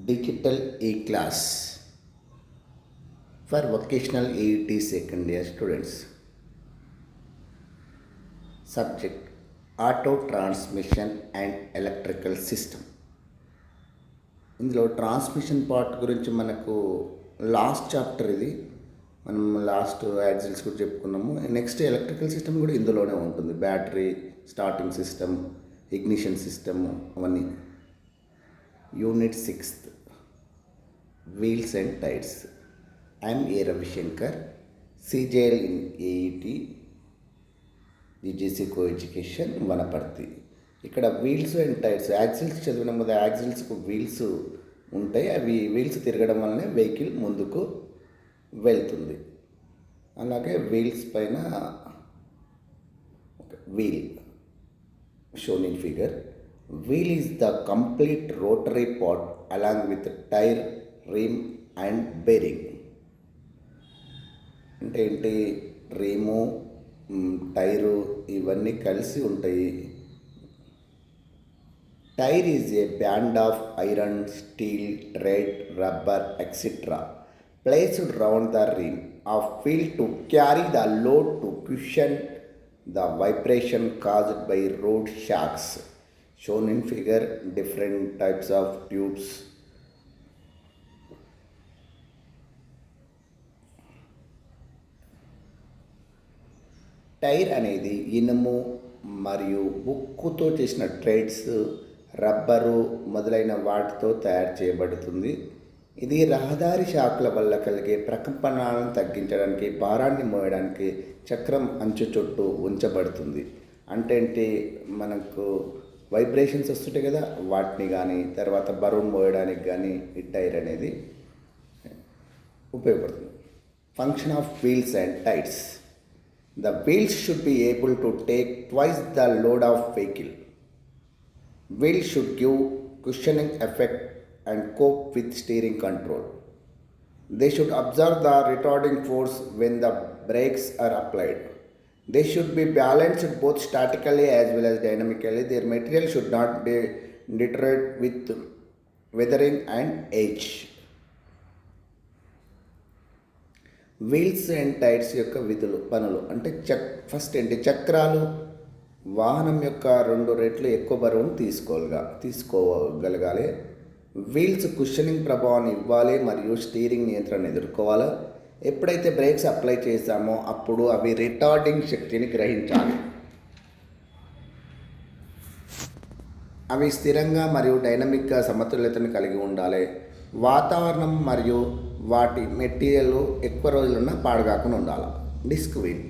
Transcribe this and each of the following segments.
Digital e-class for vocational AET second year students. Subject: Auto Transmission and Electrical System. ఇందులో transmission part గురించి మనకు last chapter ఇది. మనం last axles కూడా చెప్పుకున్నాము. నెక్స్ట్ ఎలక్ట్రికల్ సిస్టమ్ కూడా ఇందులోనే ఉంటుంది. Battery, starting system, ignition system అవన్నీ. Unit 6th, Wheels and Tires. I am A. Ravishankar, CJL in AET, UGC Co-Education, Vanaparthi. ఇక్కడ వీల్స్ అండ్ టైర్స్, యాక్సిల్స్ చదివిన ముందు యాక్సిల్స్కు వీల్స్ ఉంటాయి. అవి వీల్స్ తిరగడం వల్లనే వెహికల్ ముందుకు వెళ్తుంది. అలాగే వీల్స్ పైన wheel shown in figure. Wheel is the complete rotary part along with tyre, rim and bearing. అంటే ఏంటి? రిము, టైరు ఇవన్నీ కలిసి ఉంటాయి. Tyre is a band of iron, steel, thread, rubber, etc. placed round the rim of wheel to carry the load to cushion the vibration caused by road shocks. Shown in figure, different types of tubes. Tyre అనేది ఇనుము మరియు ఉక్కుతో చేసిన threads, rubber మొదలైన వాటితో తయారు చేయబడుతుంది. ఇది రహదారి షాక్ల వల్ల కలిగే ప్రకంపనాలను తగ్గించడానికి, భారాన్ని మోయడానికి చక్రం అంచు చుట్టూ ఉంచబడుతుంది. అంటే ఏంటి? మనకు వైబ్రేషన్స్ వస్తుంటాయి కదా, వాటిని కానీ తర్వాత బరువును మోయడానికి కానీ ఈ టైర్ అనేది ఉపయోగపడుతుంది. Function of wheels and tyres. The wheels should be able to take twice the load of vehicle. Wheels should give cushioning effect and cope with steering control. They should absorb the retarding force when the brakes are applied. They should be balanced both statically as well as dynamically. Their material should not be deteriorated with weathering and age. Wheels and tyres యొక్క విధులు, పనులు అంటే first ఏంటి? చక్రాలు వాహనం యొక్క 2 రెట్లు ఎక్కువ బరువును తీసుకోగలగాలి. వీల్స్ కుషనింగ్ ప్రభావాన్ని ఇవ్వాలి మరియు స్టీరింగ్ నియంత్రణ ఎదుర్కోవాలి. ఎప్పుడైతే బ్రేక్స్ అప్లై చేశామో అప్పుడు అవి రిటార్డింగ్ శక్తిని గ్రహించాలి. అవి స్థిరంగా మరియు డైనమిక్గా సమతుల్యతను కలిగి ఉండాలి. వాతావరణం మరియు వాటి మెటీరియల్ ఎక్కువ రోజులున్న పాడుగాకుండా ఉండాలి. Disc wheel.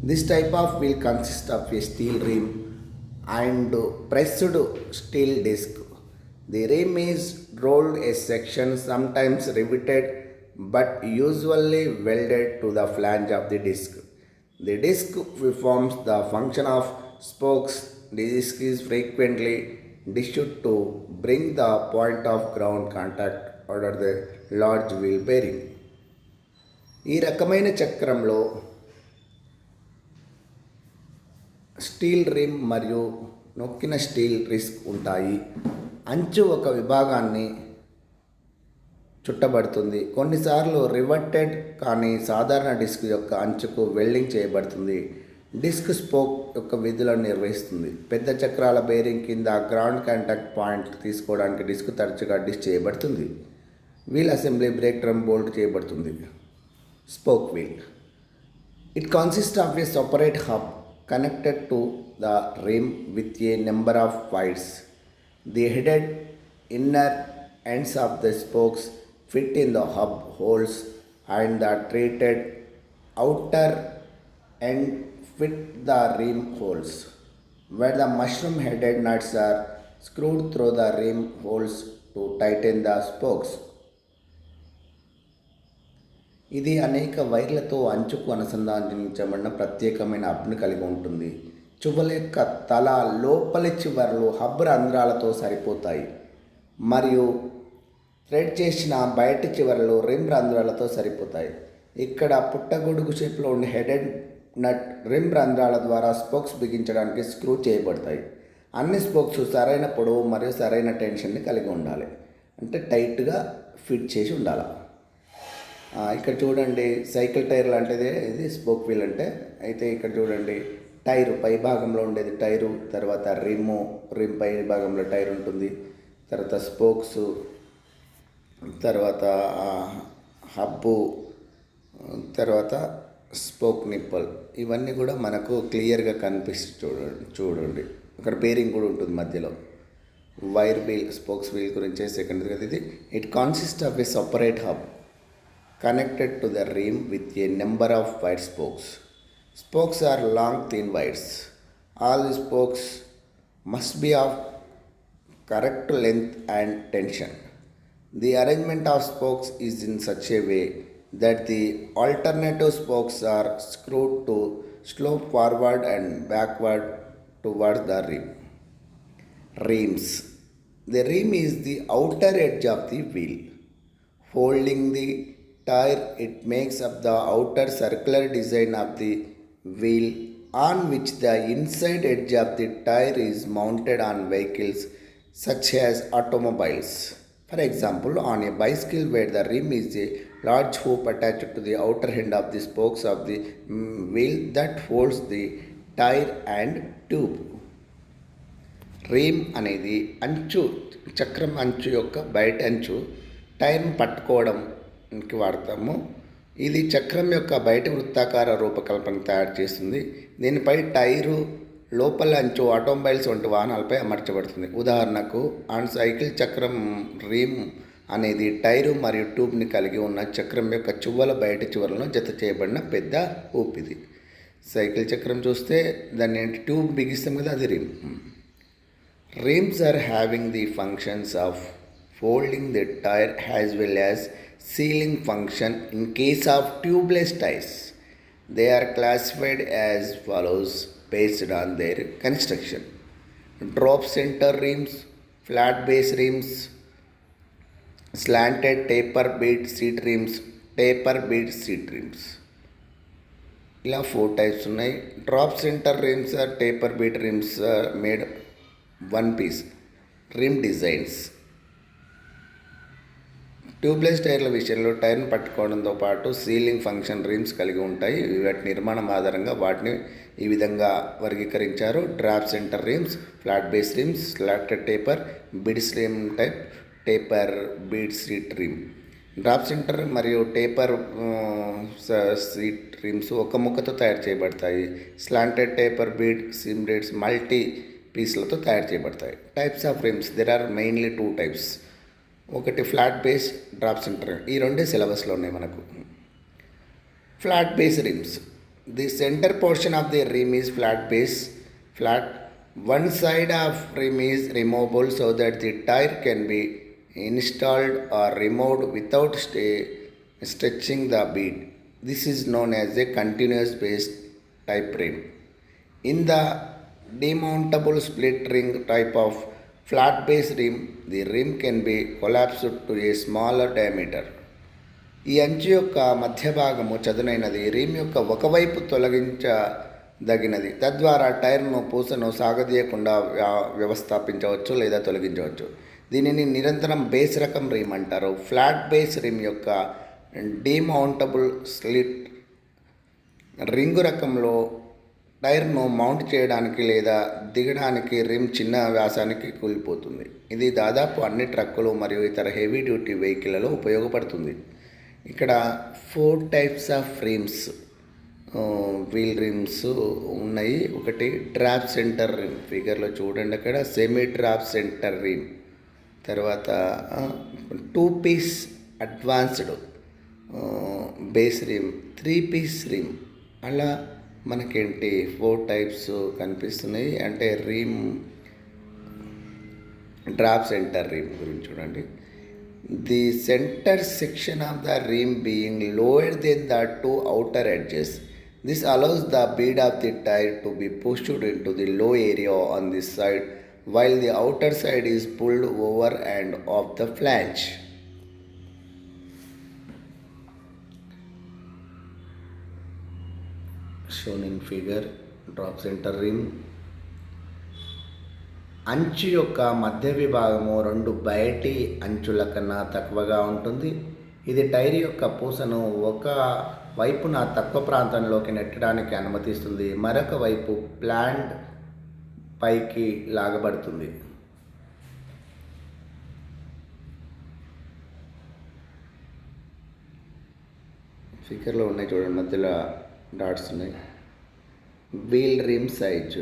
This type of wheel consist of a steel rim and pressed steel disc. The rim is rolled a section, sometimes riveted but usually welded to the flange of the disc. The disc performs the function of spokes. The disc is frequently dished to bring the point of ground contact under the large wheel bearing. ఈ రకమైన చక్రంలో steel rim మరియు నొక్కిన steel disc ఉంటాయి. అంచు ఒక విభాగాన్ని చుట్టబడుతుంది. కొన్నిసార్లు రివర్టెడ్ కానీ సాధారణ డిస్క్ యొక్క అంచుకు వెల్డింగ్ చేయబడుతుంది. డిస్క్ స్పోక్ యొక్క విధులను నిర్వహిస్తుంది. పెద్ద చక్రాల బేరింగ్ కింద గ్రౌండ్ కాంటాక్ట్ పాయింట్ తీసుకోవడానికి డిస్క్ తరచుగా డిష్ చేయబడుతుంది. Wheel assembly brake drum bolt చేయబడుతుంది. Spoke wheel. It consist of a separate hub connected to the rim with a number of wires. The headed inner ends of the spokes fit in the hub holes and the treated outer end fit the rim holes, where the mushroom headed nuts are screwed through the rim holes to tighten the spokes. ఇది అనేక వైర్లతో అంచుకు అనుసంధానించబడిన ప్రత్యేకమైన హబ్ను కలిగి ఉంటుంది. చువ్వల యొక్క తల లోపలి చివర్లు హబ్ రంధ్రాలతో సరిపోతాయి మరియు థ్రెడ్ చేసిన బయటి చివరలు రిమ్ రంధ్రాలతో సరిపోతాయి. ఇక్కడ పుట్టగొడుగు షేప్లో ఉండే హెడెడ్ నట్ రిమ్ రంధ్రాల ద్వారా స్పోక్స్ బిగించడానికి స్క్రూ చేయబడతాయి. అన్ని స్పోక్స్ సరైన పొడవు మరియు సరైన టెన్షన్ని కలిగి ఉండాలి. అంటే టైట్గా ఫిట్ చేసి ఉండాలి. ఇక్కడ చూడండి, సైకిల్ టైర్ లాంటిదే ఇది స్పోక్ వీల్ అంటే. అయితే ఇక్కడ చూడండి, టైరు పై భాగంలో ఉండేది టైరు, తర్వాత రిమ్ పై భాగంలో టైర్ ఉంటుంది, తర్వాత స్పోక్స్, తర్వాత హబ్బు, తర్వాత స్పోక్ నిప్పల్, ఇవన్నీ కూడా మనకు క్లియర్గా చూడండి. అక్కడ బేరింగ్ కూడా ఉంటుంది మధ్యలో. వైర్ వీల్, స్పోక్స్ వీల్ గురించి సెకండ్ కదా ఇది. It consist of a separate hub connected to the rim with a number of wide spokes. Spokes are long, thin wires. All the spokes must be of correct length and tension. The arrangement of spokes is in such a way that the alternative spokes are screwed to slope forward and backward toward the rim. Rims. The rim is the outer edge of the wheel. Holding the tire, it makes up the outer circular design of the wheel on which the inside edge of the tire is mounted on vehicles such as automobiles. For example, on a bicycle where the rim is a large hoop attached to the outer end of the spokes of the wheel that holds the tire and tube. రీమ్ అనేది అంచు, చక్రం అంచు యొక్క బయట అంచు టైర్ని పట్టుకోవడానికి వాడతాము. ఇది చక్రం యొక్క బయట వృత్తాకార రూపకల్పన తయారు చేస్తుంది. దీనిపై టైరు లోపల అంచు ఆటోమొబైల్స్ వంటి వాహనాలపై అమర్చబడుతుంది. ఉదాహరణకు ఆన్ సైకిల్ చక్రం రీమ్ అనేది టైరు మరియు ట్యూబ్ని కలిగి ఉన్న చక్రం యొక్క చువ్వల బయట చివరలను జత చేయబడిన పెద్ద ఊపిది. సైకిల్ చక్రం చూస్తే దాన్ని ట్యూబ్ బిగిస్తాం కదా, అది రీమ్. Rims are having the functions of folding the tire as well as sealing function in case of tubeless tires. They are classified as follows based on their construction: drop center rims, flat base rims, slanted taper bead seat rims, taper bead seat rims. ఇలా 4 types ఉన్నాయి. Drop centre rims are taper bead rims made one piece rim designs. Tubeless టైర్ల విషయంలో టైర్ను పట్టుకోవడంతో పాటు ceiling function RIMS కలిగి ఉంటాయి. వాటి నిర్మాణం ఆధారంగా వాటిని ఈ విధంగా వర్గీకరించారు: drop centre rims, flat base rims, slotted taper beads rim type, taper bead seat rim. Drop centre మరియు టేపర్ సీట్ రిమ్స్ ఒక ముక్కతో తయారు చేయబడతాయి. Slanted taper bead seat rims multi పీస్లతో తయారు చేయబడతాయి. Types of rims, there are mainly 2 types. ఒకటి flat base, drop centre. ఈ రెండే సిలబస్లో ఉన్నాయి మనకు. Flat base rims. The centre portion of the rim is flat. One side of rim is removable so that the tyre can be installed or removed without stretching the bead. This is known as a continuous base type rim. In the demountable split ring type of flat base rim, the rim can be collapsed to a smaller diameter. ఈ అంచు యొక్క మధ్య భాగము చదునైనది, rim యొక్క ఒకవైపు తొలగించదగినది. తద్వారా టైర్ను పూసను సాగదీయకుండా వ్యవస్థాపించవచ్చు లేదా తొలగించవచ్చు. దీనిని నిరంతరం బేస్ రకం రిమ్ అంటారు. ఫ్లాట్ బేస్ రిమ్ యొక్క డీమౌంటబుల్ స్లిట్ రింగు రకంలో టైర్ను మౌంట్ చేయడానికి లేదా దిగడానికి రిమ్ చిన్న వ్యాసానికి కూలిపోతుంది. ఇది దాదాపు అన్ని ట్రక్కులు మరియు ఇతర హెవీ డ్యూటీ వెహికల్లలో ఉపయోగపడుతుంది. ఇక్కడ 4 types of rims, wheel rims ఉన్నాయి. ఒకటి డ్రాప్ సెంటర్ రిమ్, ఫిగర్లో చూడండి అక్కడ, సెమీ డ్రాప్ సెంటర్ రిమ్, తర్వాత 2 piece advanced base rim, 3 piece rim. అలా మనకేంటి 4 types కనిపిస్తున్నాయి. అంటే రిమ్, డ్రాప్ సెంటర్ రిమ్ గురించి చూడండి. The centre section of the rim being lower than the 2 outer edges. This allows the bead of the tire to be pushed into the low area on this side while the outer side is pulled over and off the flange. Shown in figure, drop center rim. అంచు యొక్క మధ్య విభాగము 2 బయటి అంచుల కన్నా తక్కువగా ఉంటుంది. ఇది టైర్ యొక్క పూసను ఒక వైపున తక్కువ ప్రాంతంలోకి నెట్టడానికి అనుమతిస్తుంది. మరొక వైపు ప్లాంట్ పైకి లాగబడుతుంది. ఫిగర్లో ఉన్నాయి చూడండి, మధ్యలో డాట్స్ ఉన్నాయి. Wheel rim size,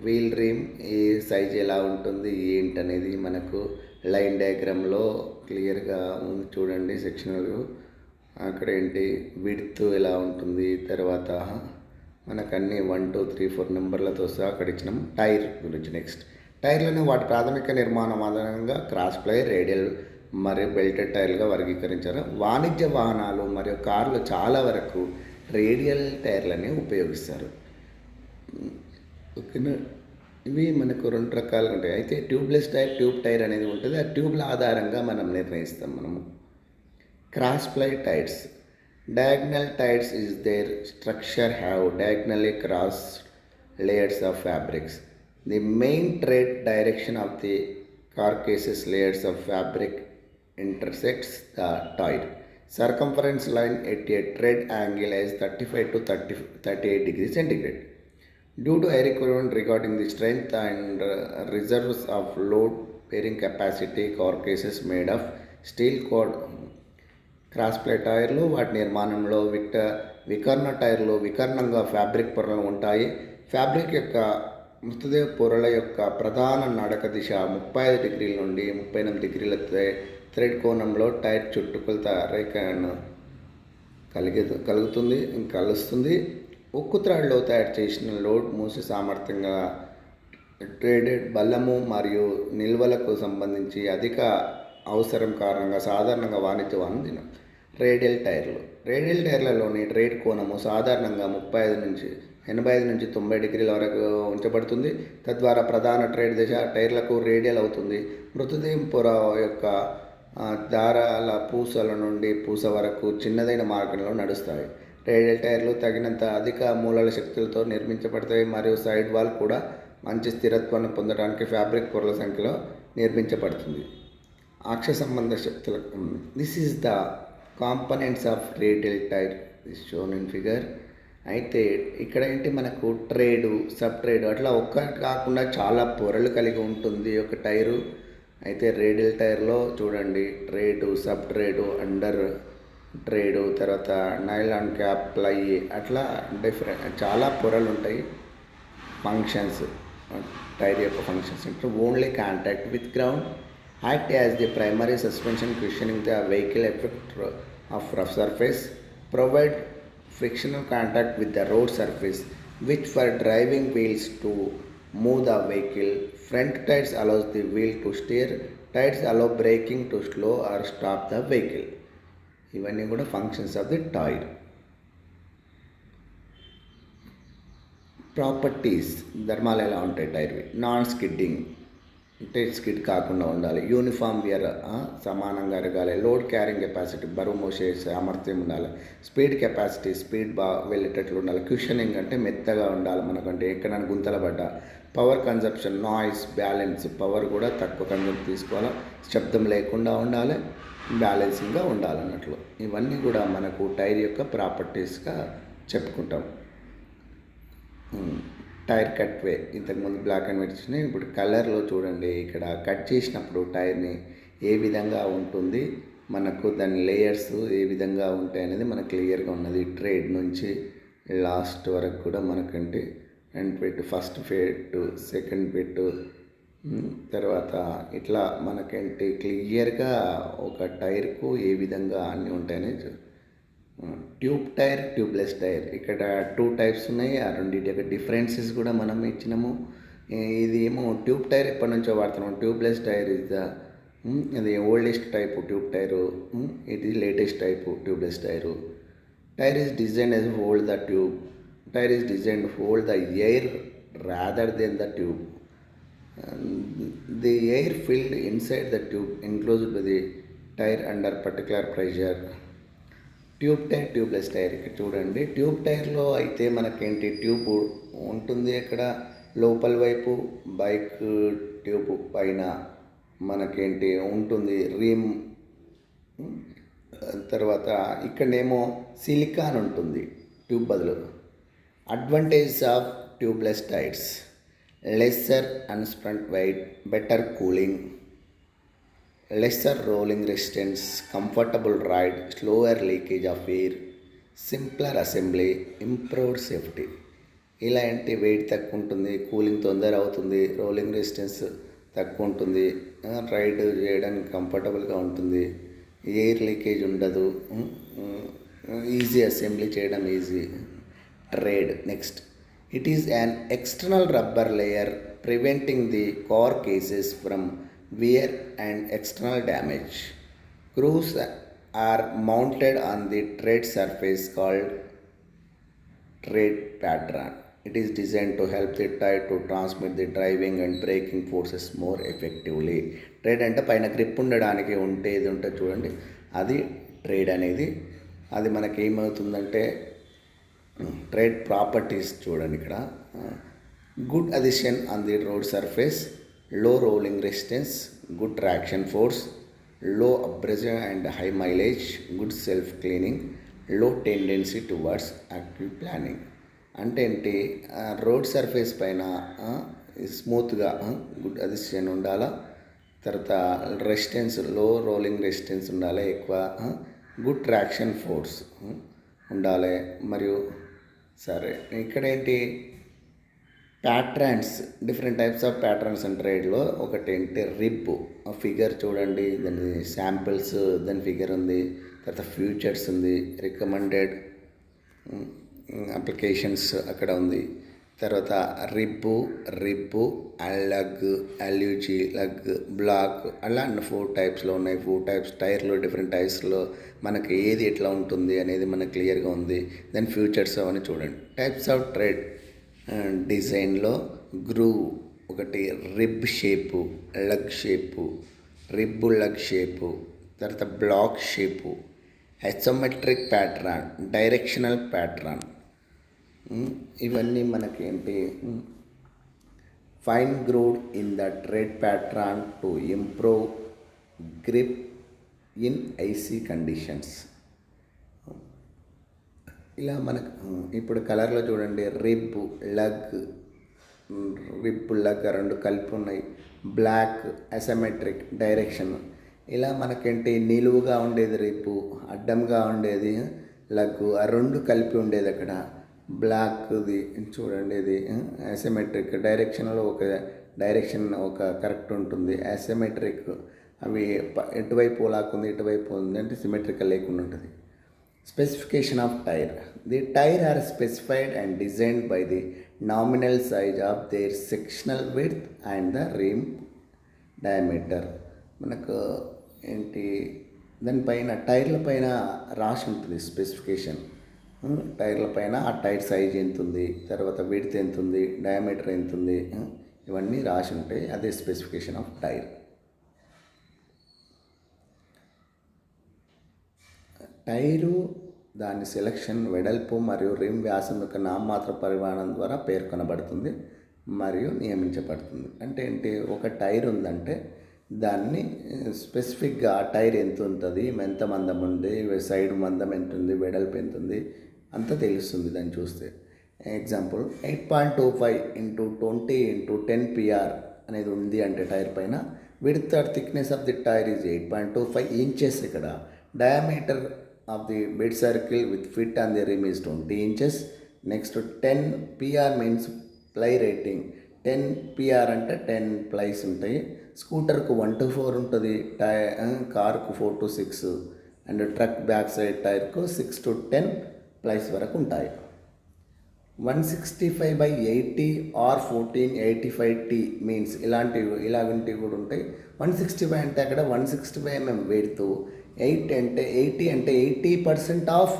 wheel rim ఈ సైజ్ ఎలా ఉంటుంది ఏంటనేది మనకు లైన్ డయాగ్రామ్లో క్లియర్గా ఉంది చూడండి. సెక్షనల్ అక్కడ ఏంటి విడ్త్ ఎలా ఉంటుంది, తర్వాత మనకు అన్ని 1 2 3 4 నెంబర్లతో సహా అక్కడ ఇచ్చినాం. టైర్ గురించి నెక్స్ట్, టైర్లను వాటి ప్రాథమిక నిర్మాణం ఆధారంగా క్రాస్ ప్లై, రేడియల్ మరియు బెల్టెడ్ టైర్లుగా వర్గీకరించారు. వాణిజ్య వాహనాలు మరియు కార్లు చాలా వరకు రేడియల్ టైర్లని ఉపయోగిస్తారు. ఓకేనా, ఇవి మనకు 2 రకాలుగా ఉంటాయి. అయితే ట్యూబ్లెస్ టైర్, ట్యూబ్ టైర్ అనేది ఉంటుంది. ఆ ట్యూబ్ల ఆధారంగా మనం నిర్ణయిస్తాం. మనము cross ply tyres, diagonal tiles is their structure have diagonally crossed layers of fabrics. The main trade direction of the carcasses layers of fabric intersects the tire. Circumference line at a trade angle is 35 to 38 degrees centigrade. Due to a requirement regarding the strength and reserves of load bearing capacity, carcasses made of steel cord cross ply టైర్లు, వాటి నిర్మాణంలో వికర్ణ టైర్లు వికర్ణంగా fabric పొరలు ఉంటాయి. Fabric యొక్క మృతదేహ పొరల యొక్క ప్రధాన నడక దిశ 35 డిగ్రీల నుండి 38 డిగ్రీల థ్రెడ్ కోణంలో టైర్ చుట్టుకొలత రేఖను కలుస్తుంది. ఉక్కు త్రాడ్లో తయారు చేసిన లోడ్ మూసి సామర్థ్యంగా ట్రేడెడ్ బలము మరియు నిల్వలకు సంబంధించి అధిక అవసరం కారణంగా సాధారణంగా వాణిజ్య వాహనం. రేడియల్ టైర్లు, రేడియల్ టైర్లలోని ట్రేడ్ కోణము సాధారణంగా 85 నుంచి 90 డిగ్రీల వరకు ఉంచబడుతుంది. తద్వారా ప్రధాన ట్రేడ్ దిశ టైర్లకు రేడియల్ అవుతుంది. మృతదేహం పొర యొక్క దారాల పూసల నుండి పూస వరకు చిన్నదైన మార్గంలో నడుస్తాయి. రేడియల్ టైర్లు తగినంత అధిక మూలల శక్తులతో నిర్మించబడతాయి మరియు సైడ్ వాల్ కూడా మంచి స్థిరత్వాన్ని పొందడానికి ఫ్యాబ్రిక్ పొరల సంఖ్యలో నిర్మించబడుతుంది. అక్ష సంబంధ శక్తులకు this is the components of radial tyre is shown in figure. అయితే ఇక్కడ ఏంటి మనకు ట్రేడు, సబ్ ట్రేడు అట్లా ఒక్కటి కాకుండా చాలా పొరలు కలిగి ఉంటుంది ఒక టైరు. అయితే రేడియల్ టైర్లో చూడండి trade, sub trade, under trade, తర్వాత నైలాన్ క్యాప్, ప్లై, అట్లా డిఫరెంట్ చాలా పొరలు ఉంటాయి. ఫంక్షన్స్, టైర్ యొక్క ఫంక్షన్స్ అంటే only contact with ground, act as the primary suspension cushioning the vehicle effect of rough surface, provide frictional contact with the road surface which for driving wheels to move the vehicle. Front tires allows the wheel to steer, tires allow braking to slow or stop the vehicle. ఇవన్నీ కూడా functions of the tyre. Properties, ధర్మాలు ఎలా ఉంటాయి టైర్వి? Non skidding అంటే skid కాకుండా ఉండాలి. Uniform we're, సమానంగా ఎరగాలి. లోడ్ క్యారింగ్ కెపాసిటీ, బరువు మోసే సామర్థ్యం ఉండాలి. స్పీడ్ కెపాసిటీ, స్పీడ్ బాగా వెళ్ళేటట్లు ఉండాలి. క్యూషనింగ్ అంటే మెత్తగా ఉండాలి మనకంటే ఎక్కడైనా గుంతల పడ్డ. Power consumption, noise, balance, power కూడా తక్కువ కన్జంప్ తీసుకోవాలి. శబ్దం లేకుండా ఉండాలి, బ్యాలెన్సింగ్గా ఉండాలన్నట్లు. ఇవన్నీ కూడా మనకు టైర్ యొక్క ప్రాపర్టీస్గా చెప్పుకుంటాం. టైర్ కట్ వే, ఇంతకుముందు బ్లాక్ అండ్ వైట్ వచ్చినాయి. ఇప్పుడు కలర్లో చూడండి, ఇక్కడ కట్ చేసినప్పుడు టైర్ని ఏ విధంగా ఉంటుంది, మనకు దాని లేయర్స్ ఏ విధంగా ఉంటాయి అనేది మనకు క్లియర్గా ఉన్నది. ట్రేడ్ నుంచి లాస్ట్ వరకు కూడా మనకంటే ఫ్రంట్ పెట్టు, ఫస్ట్ పెట్టు, సెకండ్ పెట్టు, తర్వాత ఇట్లా మనకేంటి క్లియర్గా ఒక టైర్కు ఏ విధంగా అన్నీ ఉంటాయని. ట్యూబ్ టైర్, ట్యూబ్లెస్ టైర్, ఇక్కడ 2 టైప్స్ ఉన్నాయి. ఆ రెండింటి యొక్క డిఫరెన్సెస్ కూడా మనం ఇచ్చినాము. ఇది ఏమో ట్యూబ్ టైర్ ఎప్పటి నుంచో వాడుతున్నాం. ట్యూబ్లెస్ టైర్ ఇస్ ద అది ఓల్డెస్ట్ టైపు ట్యూబ్ టైరు, ఇది latest type tubeless tyre. Tyre is design as hold the tube. Tire is designed to hold the air rather than the tube. The air filled inside the tube enclosed by the tire under particular pressure. Tube tyre, tubeless tyre. ఇక్కడ చూడండి, tube టైర్లో అయితే మనకేంటి tube ఉంటుంది అక్కడ లోపల వైపు, bike tube పైన మనకేంటి ఉంటుంది రిమ్. తర్వాత ఇక్కడనేమో సిలికాన్ ఉంటుంది ట్యూబ్ బదులు. Advantages of tubeless tyres: lesser unsprung weight, better cooling, lesser rolling resistance, comfortable ride, slower leakage of air, simpler assembly, improved safety. ఇలాంటి వెయిట్ తక్కువ ఉంటుంది, కూలింగ్ తొందర అవుతుంది, రోలింగ్ రెసిస్టెన్స్ తక్కువ ఉంటుంది, రైడ్ చేయడానికి కంఫర్టబుల్గా ఉంటుంది, ఎయిర్ లీకేజ్ ఉండదు, ఈజీ అసెంబ్లీ చేయడం easy. Trade next, it is an external rubber layer preventing the car cases from wear and external damage. Screws are mounted on the tread surface called tread pattern. It is designed to help the tire to transmit the driving and braking forces more effectively. Trade అంటే పైన grip ఉండడానికి ఉంటే ఇది ఉంటుంది చూడండి, అది trade అనేది. అది మనకి ఏమవుతుందంటే ట్రేడ్ ప్రాపర్టీస్ చూడండి ఇక్కడ. Good addition on the road surface, low rolling resistance, good traction force, low abrasion and high mileage, good self cleaning, low tendency towards active planning. అంటే ఏంటి, రోడ్ సర్ఫేస్ పైన స్మూత్గా గుడ్ అడిషన్ ఉండాలా, తర్వాత resistance లో rolling resistance ఉండాలి ఎక్కువ, good traction force ఉండాలి. మరియు సరే ఇక్కడ ఏంటి patterns, different types of patterns and ట్రేడ్లో ఒకటి ఏంటి రిబ్. ఫిగర్ చూడండి, దాని శాంపిల్స్, దాని ఫిగర్ ఉంది, తర్వాత ఫ్యూచర్స్ ఉంది, రికమెండెడ్ అప్లికేషన్స్ అక్కడ ఉంది. తర్వాత రిబ్బు లగ్, ఎల్యూజీ లగ్, బ్లాక్, అలా 4 టైప్స్లో ఉన్నాయి. 4 టైప్స్ టైర్లో, డిఫరెంట్ టైర్స్లో మనకి ఏది ఎట్లా ఉంటుంది అనేది మనకు క్లియర్గా ఉంది. దాని ఫ్యూచర్స్ అవన్నీ చూడండి. టైప్స్ ఆఫ్ ట్రేడ్ డిజైన్లో గ్రూవ్ ఒకటి, rib shape, lug shape, rib lug shape, తర్వాత block shape, isometric pattern, directional pattern. ఇవన్నీ మనకి ఏంటి, fine grooved in the tread pattern to improve grip in icy conditions. ఇలా మనకు ఇప్పుడు కలర్లో చూడండి, రిబ్ లగ్, రెండు కలిపి ఉన్నాయి. Block isometric, direction. ఇలా మనకేంటి నిలువుగా ఉండేది రిబ్బు, అడ్డంగా ఉండేది లగ్, ఆ 2 కలిపి ఉండేది అక్కడ. బ్లాక్ది చూడండి, ఇది ఐసోమెట్రిక్, డైరెక్షన్లో ఒక డైరెక్షన్ ఒక కరెక్ట్ ఉంటుంది. ఐసోమెట్రిక్ అవి ఎటువైపు లాక్కుంది ఇటువైపు ఉంది అంటే సిమెట్రికల్ లేకుండా ఉంటుంది. Specification of tire. The tire are specified and designed by the nominal size of their sectional width and the rim diameter. మనకు ఏంటి దానిపైన టైర్ల పైన రాసి ఉంటుంది స్పెసిఫికేషన్. టైర్ల పైన ఆ టైర్ సైజ్ ఎంత ఉంది, తర్వాత విడ్త్ ఎంత ఉంది, డయామీటర్ ఎంత ఉంది, ఇవన్నీ రాసి ఉంటాయి. అదే స్పెసిఫికేషన్ ఆఫ్ టైర్. టైరు దాని సెలక్షన్, వెడల్పు మరియు రిమ్ వ్యాసం యొక్క నామమాత్ర పరిమాణం ద్వారా పేర్కొనబడుతుంది మరియు నియమించబడుతుంది. అంటే ఏంటి, ఒక టైర్ ఉందంటే దాన్ని స్పెసిఫిక్గా ఆ టైర్ ఎంత ఉంటుంది, ఎంత మందం ఉంది, సైడ్ మందం ఎంత ఉంది, వెడల్పు ఎంత ఉంది అంతా తెలుస్తుంది దాన్ని చూస్తే. ఎగ్జాంపుల్ 8.25 × 20 × 10 PR అనేది ఉంది అంటే టైర్ పైన, width or thickness of the tyre is 8.25 inches. ఇక్కడ diameter of the bed circle with fit on the rim is 20 inches. Next 10 PR means ply rating. 10 PR అంటే 10 ప్లైస్ ఉంటాయి. స్కూటర్కు 1 to 4 ఉంటుంది, కార్కు 4 to 6, and truck back side టైర్కు 6 to 10 plies వరకు ఉంటాయి. 165/80 or 1485T means ఇలాంటివి కూడా ఉంటాయి. 165 అంటే అక్కడ 165 mm వెయిట్తో, 80 అంటే 80% ఆఫ్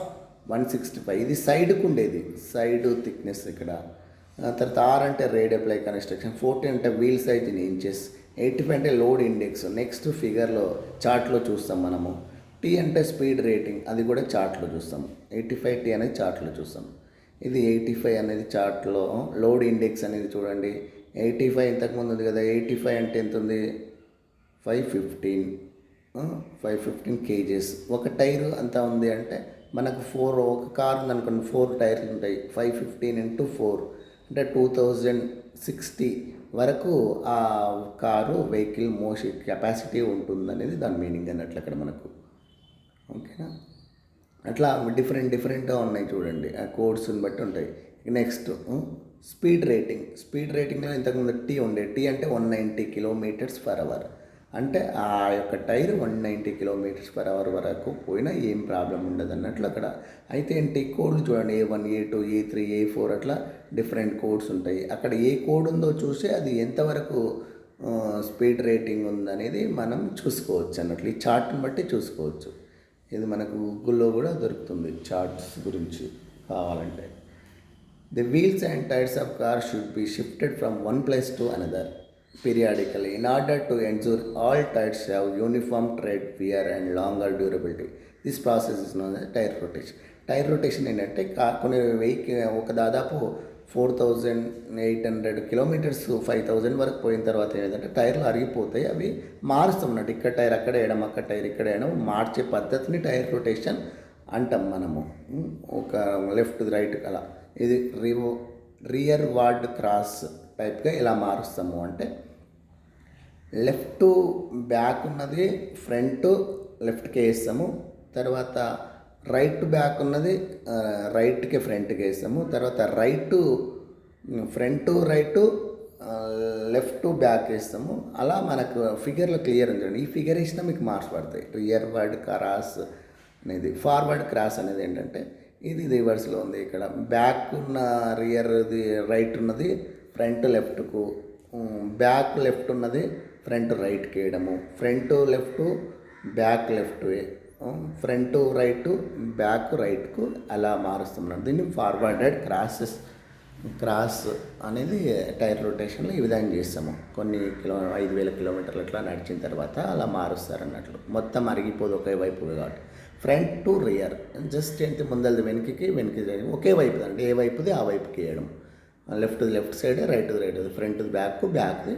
165. ఇది సైడ్కు ఉండేది, సైడ్ థిక్నెస్ ఇక్కడ. తర్వాత R అంటే రేడియల్ ప్లై కన్స్ట్రక్షన్, 40 అంటే వీల్ సైజ్ ఇన్ ఇంచెస్, 85 అంటే లోడ్ ఇండెక్స్. నెక్స్ట్ ఫిగర్లో చార్ట్లో చూస్తాం మనము. T అంటే స్పీడ్ రేటింగ్, అది కూడా చార్ట్లో చూస్తాం. 85T అనేది చార్ట్లో చూస్తాం. ఇది 85 అనేది చార్ట్లో. లోడ్ ఇండెక్స్ అనేది చూడండి, 85 ఇంతకుముందు ఉంది కదా, 85 అంటే ఎంత ఉంది, 515 515 కేజెస్. ఒక టైరు అంత ఉంది అంటే మనకు ఒక కారు ఉందనుకోండి, 4 టైర్లు ఉంటాయి. 515 × 4 అంటే 2060 వరకు ఆ కారు వెహికల్ కెపాసిటీ ఉంటుందనేది దాని మీనింగ్ అన్నట్లు అక్కడ మనకు. ఓకేనా, అట్లా డిఫరెంట్గా ఉన్నాయి చూడండి, ఆ కోడ్స్ని బట్టి ఉంటాయి. నెక్స్ట్ స్పీడ్ రేటింగ్లో ఇంతకుముందు టీ అంటే 190 km/h. అంటే ఆ యొక్క టైర్ 190 km/h వరకు పోయినా ఏం ప్రాబ్లం ఉండదు అన్నట్లు అక్కడ. అయితే ఏంటి కోడ్లు చూడండి, A1 A2 A3 A4 అట్లా డిఫరెంట్ కోడ్స్ ఉంటాయి. అక్కడ ఏ కోడ్ ఉందో చూసి అది ఎంతవరకు స్పీడ్ రేటింగ్ ఉందనేది మనం చూసుకోవచ్చు అన్నట్లు. ఈ చార్ట్ని బట్టి చూసుకోవచ్చు. ఇది మనకు గూగుల్లో కూడా దొరుకుతుంది చార్ట్స్ గురించి కావాలంటే. The wheels and tires of car should be shifted from one place to another periodically in order to ensure all tires have uniform tread wear and longer durability. This process is known as tire rotation. Tyre rotation ఏంటంటే కొన్ని ఒక దాదాపు 4800 kilometres 5000 వరకు పోయిన తర్వాత ఏంటంటే టైర్లు అరిగిపోతాయి, అవి మారుస్తున్నట్టు. ఇక్కడ టైర్ అక్కడ వేయడం, అక్కడ టైర్ ఇక్కడ వేయడం, మార్చే పద్ధతిని టైర్ రొటేషన్ అంటాం మనము. ఒక లెఫ్ట్ రైట్ అలా. ఇది రియర్ వార్డ్ క్రాస్ టైప్గా ఎలా మారుస్తాము అంటే, లెఫ్ట్ బ్యాక్ ఉన్నది ఫ్రంట్ లెఫ్ట్కి వేస్తాము, తర్వాత రైట్ బ్యాక్ ఉన్నది రైట్కి ఫ్రంట్కి వేస్తాము, తర్వాత ఫ్రంట్ రైట్ లెఫ్ట్ బ్యాక్ వేస్తాము. అలా మనకు ఫిగర్లో క్లియర్ ఉంది. ఈ ఫిగర్ వేసినా మీకు మార్క్స్ పడతాయి. రియర్ వర్డ్ క్రాస్ అనేది, ఫార్వర్డ్ క్రాస్ అనేది ఏంటంటే ఇది రివర్స్లో ఉంది. ఇక్కడ బ్యాక్ ఉన్న రియర్ది రైట్ ఉన్నది ఫ్రంట్ లెఫ్ట్కు, బ్యాక్ లెఫ్ట్ ఉన్నది ఫ్రంట్ రైట్కి వేయడము, front left back left, front right back రైట్కు అలా మారుస్తున్నాం. దీన్ని ఫార్వర్డెడ్ క్రాస్ అనేది టైర్ రొటేషన్లో ఈ విధంగా చేస్తాము. కొన్ని 5000 కిలోమీటర్లు అట్లా నడిచిన తర్వాత అలా మారుస్తారు అన్నట్లు. మొత్తం అరిగిపోదు ఒకే వైపు కాబట్టి. ఫ్రంట్ టు రియర్ జస్ట్ ఏంటి, ముందలది వెనక్కి ఒకే వైపు అంటే ఏ వైపుది ఆ వైపుకి వేయడం. లెఫ్ట్ సైడ్, రైట్ ఫ్రంట్ది బ్యాక్ది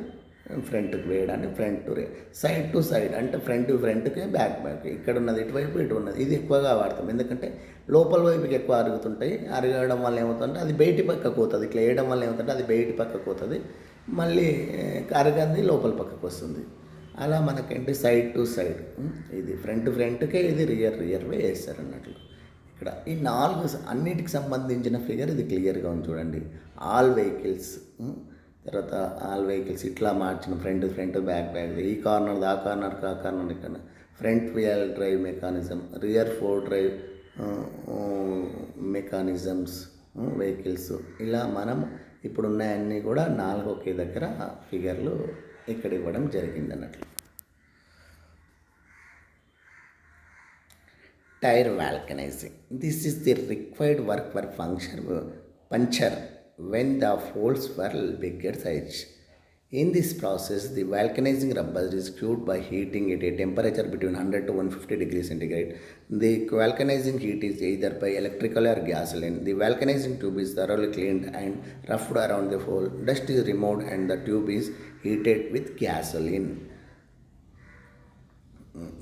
ఫ్రంట్కి వేయడానికి front to rear. Side to side అంటే ఫ్రంట్కి బ్యాక్ ఇక్కడ ఉన్నది ఇటువైపు, ఇటు ఉన్నది. ఇది ఎక్కువగా వాడతాం ఎందుకంటే లోపల వైపుకి ఎక్కువ అరుగుతుంటాయి. అరగడం వల్ల ఏమవుతుందంటే అది బయటి పక్కకు పోతుంది, ఇట్లా వేయడం వల్ల ఏమవుతుందంటే అది బయటి పక్కకు పోతుంది, మళ్ళీ అరగంది లోపల పక్కకు వస్తుంది. అలా మనకేంటి సైడ్ టు సైడ్, ఇది ఫ్రంట్కే, ఇది రియర్వే వేస్తారు అన్నట్లు. ఇక్కడ ఈ 4 అన్నిటికి సంబంధించిన ఫిగర్ ఇది క్లియర్గా ఉంది చూడండి. ఆల్ వెహికల్స్, తర్వాత ఆల్ వెహికల్స్ ఇట్లా మార్చిన ఫ్రంట్ బ్యాక్ ఈ కార్నర్ ఆ కార్నర్ ఇక్కడ front wheel drive mechanism, rear 4 drive mechanisms vehicles. ఇలా మనం ఇప్పుడున్నాయన్నీ కూడా 4 ఒకే దగ్గర ఫిగర్లు ఇక్కడ ఇవ్వడం జరిగింది అన్నట్లు. Tyre vulcanising. This is the required work for puncture when the holes were bigger size. In this process, the vulcanizing rubber is cured by heating at a temperature between 100 to 150 degrees centigrade. The vulcanizing heat is either by electrical or gasoline. The vulcanizing tube is thoroughly cleaned and roughed around the hole. Dust is removed and the tube is heated with gasoline.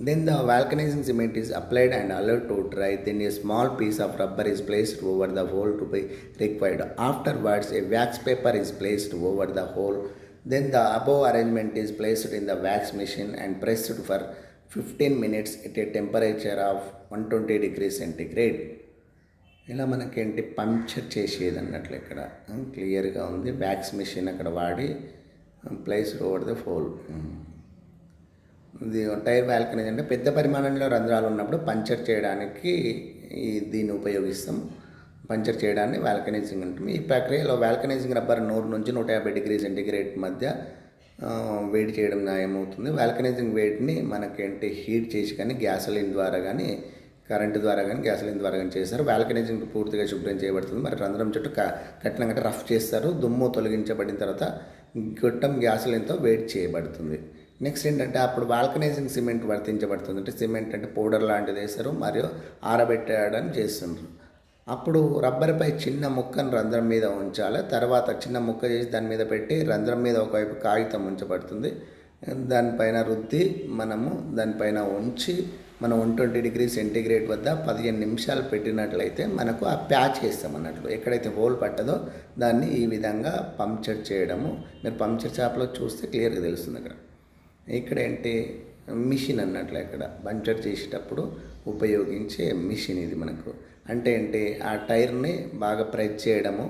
Then the vulcanizing cement is applied and allowed to dry. Then a small piece of rubber is placed over the hole to be required. Afterwards, a wax paper is placed over the hole. Then the above arrangement is placed in the wax machine and pressed for 15 minutes at a temperature of 120 degrees centigrade. ఇలా మనకేంటి puncture చేసేది అన్నట్లు ఇక్కడ క్లియర్గా ఉంది. Wax machine అక్కడ వాడి placed over the whole. ఇది టైర్ వాల్కనైజింగ్ అంటే పెద్ద పరిమాణంలో రంధ్రాలు ఉన్నప్పుడు పంచర్ చేయడానికి దీన్ని ఉపయోగిస్తాం. పంచర్ చేయడాన్ని వాల్కనైజింగ్ ఉంటుంది. ఈ ప్రక్రియలో వాల్కనైజింగ్ రబ్బర్ 100 నుంచి 150 డిగ్రీ సెంటిగ్రేడ్ మధ్య వేడి చేయడం ఏమవుతుంది. వాల్కనైజింగ్ వేడిని మనకేంటి హీట్ చేసి కానీ గ్యాసోలిన్ ద్వారా కానీ కరెంటు ద్వారా కానీ గ్యాసోలిన్ ద్వారా కానీ చేస్తారు. వాల్కనైజింగ్ పూర్తిగా శుభ్రం చేయబడుతుంది. మరి రంధ్రం చుట్టూ కట్టినంగా రఫ్ చేస్తారు. దుమ్ము తొలగించబడిన తర్వాత గొట్టం గ్యాసోలిన్తో వేడి చేయబడుతుంది. నెక్స్ట్ ఏంటంటే అప్పుడు వాల్కనైజింగ్ సిమెంట్ వర్తించబడుతుంది. అంటే సిమెంట్ అంటే పౌడర్ లాంటిది వేస్తారు మరియు ఆరబెట్టడానికి చేస్తుండ్రు. అప్పుడు రబ్బర్‌పై చిన్న ముక్కను రంధ్రం మీద ఉంచాలి. తర్వాత చిన్న ముక్క చేసి దాని మీద పెట్టి రంధ్రం మీద ఒకవైపు కాగితం ఉంచబడుతుంది. దానిపైన రుద్ది మనము దానిపైన ఉంచి మనం 120 డిగ్రీ సెంటీగ్రేడ్ వద్ద 15 నిమిషాలు పెట్టినట్లయితే మనకు ఆ ప్యాచ్ వేస్తాం అన్నట్లు. ఎక్కడైతే హోల్ పట్టదో దాన్ని ఈ విధంగా పంక్చర్ చేయడము. మీరు పంక్చర్ షాప్లో చూస్తే క్లియర్గా తెలుస్తుంది అక్కడ. ఇక్కడ ఏంటి మిషన్ అన్నట్లు, ఇక్కడ పంక్చర్ చేసేటప్పుడు ఉపయోగించే మిషన్ ఇది మనకు. అంటే ఏంటి ఆ టైర్ని బాగా ప్రెస్ చేయడము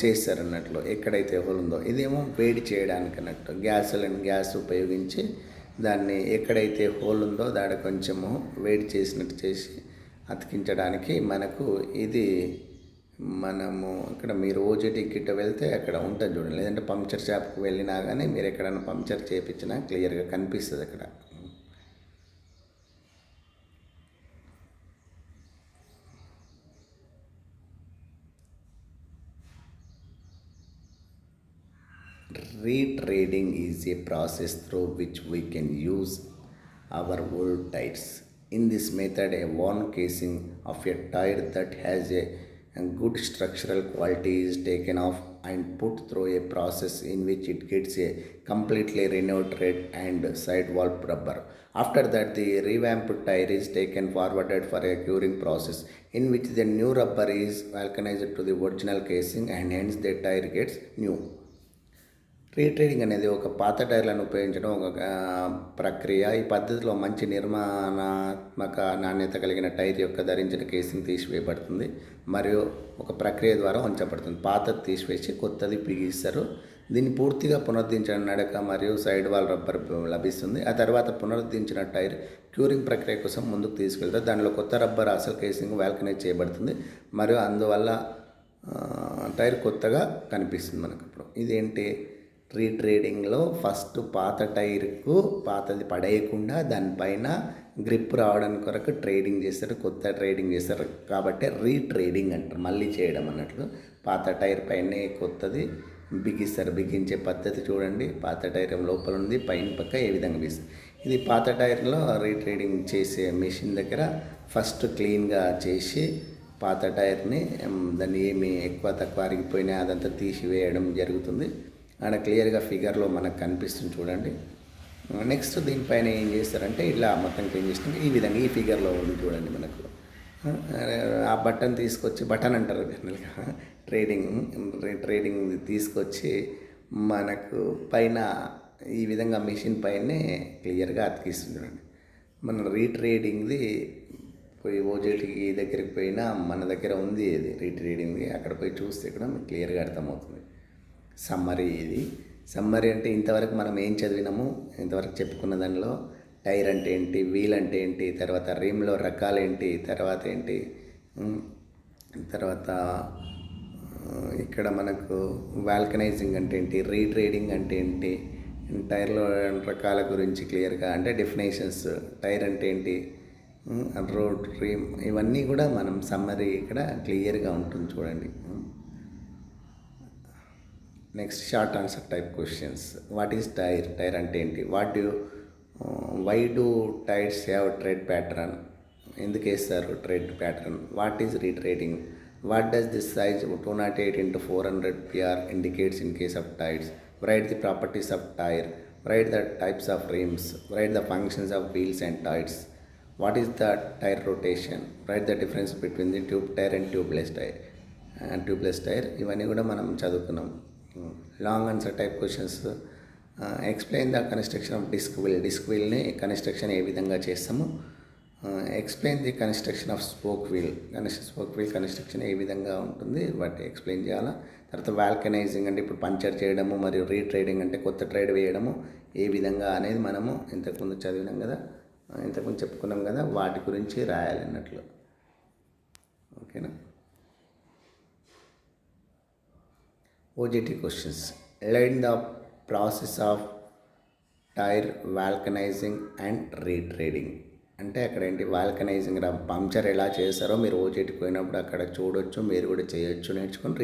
చేస్తారన్నట్లు ఎక్కడైతే హోల్ ఉందో. ఇదేమో వేడి చేయడానికి అన్నట్టు గ్యాస్ ఉపయోగించి దాన్ని ఎక్కడైతే హోల్ ఉందో దాన్ని కొంచెము వేడి చేసినట్టు చేసి అతికించడానికి మనకు ఇది. మనము ఇక్కడ మీరు ఓజీటీ గిట్ట వెళ్తే అక్కడ ఉంటుంది చూడండి, లేదంటే పంక్చర్ షాప్కి వెళ్ళినా కానీ మీరు ఎక్కడైనా పంక్చర్ చేయించినా క్లియర్గా కనిపిస్తుంది అక్కడ. Retrading is a process through which we can use our old tires. In this method, a worn casing of a tire that has a good structural quality is taken off and put through a process in which it gets a completely renewed tread and sidewall rubber. After that, the revamped tire is taken forwarded for a curing process in which the new rubber is vulcanized to the original casing and hence the tire gets new. Retreading అనేది ఒక పాత టైర్లను ఉపయోగించడం ఒక ప్రక్రియ. ఈ పద్ధతిలో మంచి నిర్మాణాత్మక నాణ్యత కలిగిన టైర్ యొక్క ధరించిన కేసింగ్ తీసివేయబడుతుంది మరియు ఒక ప్రక్రియ ద్వారా ఉంచబడుతుంది. పాతది తీసివేసి కొత్తది బిగిస్తారు. దీన్ని పూర్తిగా పునరుద్ధరించిన నడక మరియు సైడ్ వాల్ రబ్బర్ లభిస్తుంది. ఆ తర్వాత పునరుద్ధరించిన టైర్ క్యూరింగ్ ప్రక్రియ కోసం ముందుకు తీసుకెళ్తారు. దానిలో కొత్త రబ్బర్ అసలు కేసింగ్ వాల్కనైజ్ చేయబడుతుంది మరియు అందువల్ల టైర్ కొత్తగా కనిపిస్తుంది మనకు. ఇప్పుడు ఇదేంటి రీట్రేడింగ్లో ఫస్ట్ పాత టైర్కు పాతది పడేయకుండా దానిపైన గ్రిప్ రావడానికి కొరకు ట్రేడింగ్ చేస్తారు, కొత్త ట్రేడింగ్ చేస్తారు. కాబట్టి రీట్రేడింగ్ అంటారు, మళ్ళీ చేయడం అన్నట్లు. పాత టైర్ పైనే కొత్తది బిగిస్తారు. బిగించే పద్ధతి చూడండి, పాత టైర్ లోపల ఉంది, పైన పక్క ఏ విధంగా బిగిస్తారు. ఇది పాత టైర్లో రీట్రేడింగ్ చేసే మిషన్ దగ్గర ఫస్ట్ క్లీన్గా చేసి పాత టైర్ని దాన్ని ఏమి ఎక్కువ తక్కువ అరిగిపోయినా అదంతా తీసివేయడం జరుగుతుంది. ఆడ క్లియర్గా ఫిగర్లో మనకు కనిపిస్తుంది చూడండి. నెక్స్ట్ దీనిపైన ఏం చేస్తారంటే ఇలా మొత్తం క్లీన్ చేసినాక ఈ విధంగా ఈ ఫిగర్లో ఉంది చూడండి మనకు. ఆ బటన్ తీసుకొచ్చి, బటన్ అంటారు జనరల్గా, ట్రేడింగ్ తీసుకొచ్చి మనకు పైన ఈ విధంగా మిషన్ పైనే క్లియర్గా అతికిస్తుంది చూడండి. మన రీట్రేడింగ్ది పోయి ఓజేటీకి దగ్గరికి పోయినా మన దగ్గర ఉంది ఇది రీట్రేడింగ్ది. అక్కడ పోయి చూస్తే కూడా మీకు క్లియర్గా అర్థమవుతుంది. సమ్మరీ ఇది. సమ్మరీ అంటే ఇంతవరకు మనం ఏం చదివినాము, ఇంతవరకు చెప్పుకున్న దానిలో టైర్ అంటే ఏంటి, వీల్ అంటే ఏంటి, తర్వాత రిమ్లో రకాలు ఏంటి, తర్వాత ఏంటి, తర్వాత ఇక్కడ మనకు వాల్కనైజింగ్ అంటే ఏంటి, రీట్రేడింగ్ అంటే ఏంటి, టైర్లో రకాల గురించి క్లియర్గా అంటే డెఫినేషన్స్, టైర్ అంటే ఏంటి, రోడ్ రిమ్, ఇవన్నీ కూడా మనం సమ్మరీ ఇక్కడ క్లియర్గా ఉంటుంది చూడండి. Next short answer type questions. What is tyre, tyre అంటే ఏంటి, why do tyres have tread pattern, ఎందుకు వేస్తారు tread pattern, what is retreading, what does this size 208x400 PR indicates in case of tires, write the properties of tire, write the types of rims, write the functions of wheels and tires, what is the tire rotation, write the difference between the tube tire and tubeless tire. ఇవన్నీ కూడా మనం చదువుకున్నాం. Long answer type questions. Explain the construction of disc వీల్ని construction ఏ విధంగా చేస్తాము. Explain the construction of spoke wheel construction ఏ విధంగా ఉంటుంది వాటి ఎక్స్ప్లెయిన్ చేయాలా. తర్వాత వాల్కనైజింగ్ అంటే ఇప్పుడు పంచర్ చేయడము, మరియు రీట్రేడింగ్ అంటే కొత్త ట్రేడ్ వేయడము ఏ విధంగా అనేది మనము ఇంతకుముందు చదివినాం కదా, ఇంతకుముందు చెప్పుకున్నాం కదా, వాటి గురించి రాయాలి అన్నట్లు. ఓకేనా. OJT questions. Learn the process of tyre vulcanising and retreading. అంటే అక్కడ ఏంటి వాల్కనైజింగ్ పంక్చర్ ఎలా చేస్తారో మీరు ఓజేటీకి పోయినప్పుడు అక్కడ చూడొచ్చు, మీరు కూడా చేయొచ్చు, నేర్చుకొని